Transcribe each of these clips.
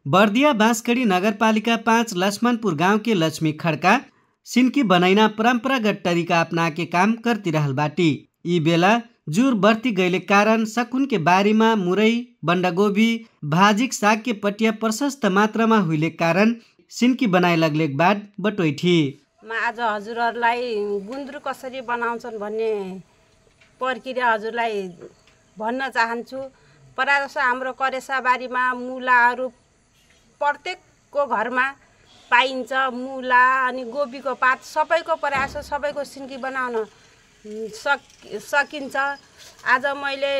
बर्दिया बाँसगढ़ी नगरपालिका 5 लक्ष्मणपुर गांव के लक्ष्मी खड़का सिनकी बनैना परंपरागत तरीका अपना के काम करती रहल बाटी। ई बेला जुर बढ़ती गईले कारण सकुन के बारी में मुरई, बंडागोभी, भाजिक साग के पटिया प्रशस्त मात्रा में हुईले कारण सिनकी बनाए लगले बाद बटोई थी। आज हजुरहरूलाई गुन्द्रुक कसरी बनाउँछन् भन्ने प्रक्रिया हजुरलाई भन्न चाहन्छु। प्रायः जसो हाम्रो करेसा बारीमा मुलाहरू प्रत्येकको घरमा पाइन्छ। मुला अनि गोबीको पात सबैको प्रायः सबैको सिन्की बनाउन सकिन्छ। आज मैले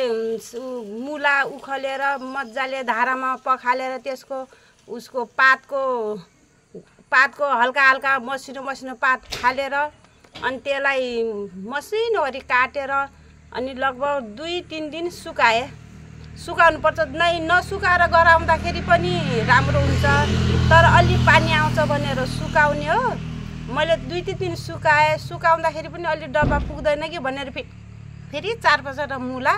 मुला उखलेर मजाले धारामा पखालेर त्यसको उसको पातको हल्का हल्का मसिनो पात फालेर अनि त्यसलाई मसिनो गरी काटेर अनि लगभग 2-3 दिन सुकाउनुपर्छ। नसुकाएर गराउँदाखेरि पनि राम्रो हुन्छ, तर अलि पानी आउँछ भनेर सुकाउने हो। मैले 2-3 दिन सुकाउँदाखेरि पनि अलि डब्बा पुग्दैन कि भनेर फेरि 4-5 मुला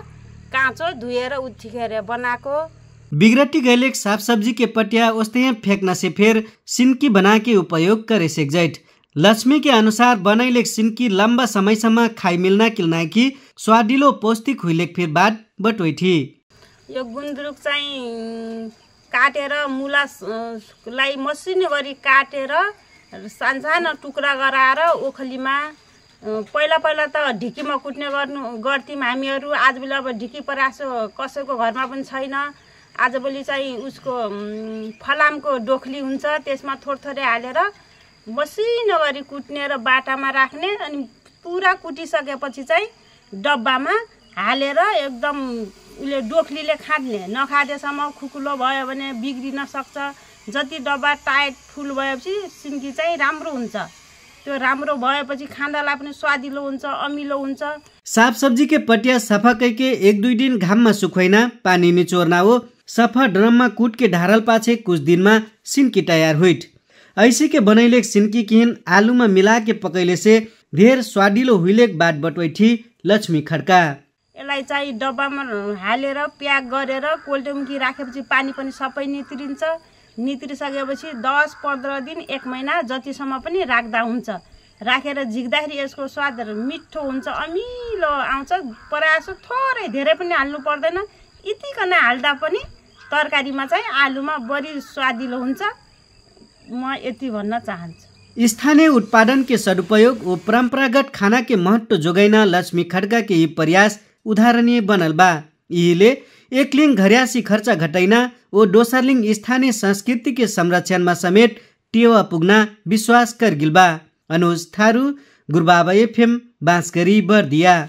काँचो धुएर उठिखेर बनाएको। बिगड़ती गैले साग सब्जी के पटिया उस्ते फेंकना से फिर सिनकी बना के उपयोग करे सेक्जैट। लक्ष्मी के अनुसार बनैले सिनकी लंबा समय सम्म खाई मिलना किलना की स्वादिलो पौष्टिक हुईले फिर बाद बटोई थी। यो गुन्द्रुक चाहिँ काटेर मुलालाई मसिनो गरी काटेर सानसानो टुक्रा गराएर ओखलीमा पहिला त ढिकीमा कुट्ने गर्थ्यौँ हामीहरू। आजभोलि अब ढिकी परासो कसैको घरमा पनि छैन। आजभोलि चाहिँ उसको फलामको डोख्ली हुन्छ, त्यसमा थोरै हालेर मसिनो गरी कुट्ने र बाटामा राख्ने अनि पुरा कुटिसकेपछि चाहिँ डब्बामा हालेर एकदम उले डोख्लीले खाड्ने। नखाडेसम्म खुकुलो भयो भने बिग्रिन सक्छ। जति डब्बा टाइट फुल भएपछि सिन्की चाहिँ राम्रो हुन्छ। त्यो राम्रो भएपछि खाँदालाई पनि स्वादिलो हुन्छ, अमिलो हुन्छ। साग सब्जी के पटिया सफा करके 1-2 दिन घाम में सुखैना पानी निचोड़ना हो। सफा ड्रम में कूट के ढारल पाछे कुछ दिन में सिनकी तैयार हुईट। ऐसे के बनैले सिनकी किन आलू में मिला के पकैले से ढेर स्वादिलो हुईले बाद बटोई थी लक्ष्मी खड़का। यसलाई चाहिँ डब्बामा हालेर प्याक गरेर कोल्टमुकी राखेपछि पानी पनि सबै नित्रिन्छ। नित्रिसकेपछि 10-15 दिन 1 महिना जतिसम्म पनि राख्दा हुन्छ। राखेर झिक्दाखेरि यसको स्वाद मिठो हुन्छ, अमिलो आउँछ। प्रायः थोरै धेरै पनि हाल्नु पर्दैन। यतिकन हाल्दा पनि तरकारीमा चाहिँ आलुमा बढी स्वादिलो हुन्छ। म यति भन्न चाहन्छु। स्थानीय उत्पादन के सदुपयोग और परंपरागत खाना के महत्व जोगैना लक्ष्मी खड़का के ये प्रयास उदाहरणीय बनल बा। यहीले एक लिंग घरियासी खर्चा घटैना और दोसर लिंग स्थानीय संस्कृति के संरक्षण में समेत टेवा पुग्ना विश्वास कर गिल बा। अनुज थारू, गुरबाबा FM, बाँसगढ़ी, बर्दिया।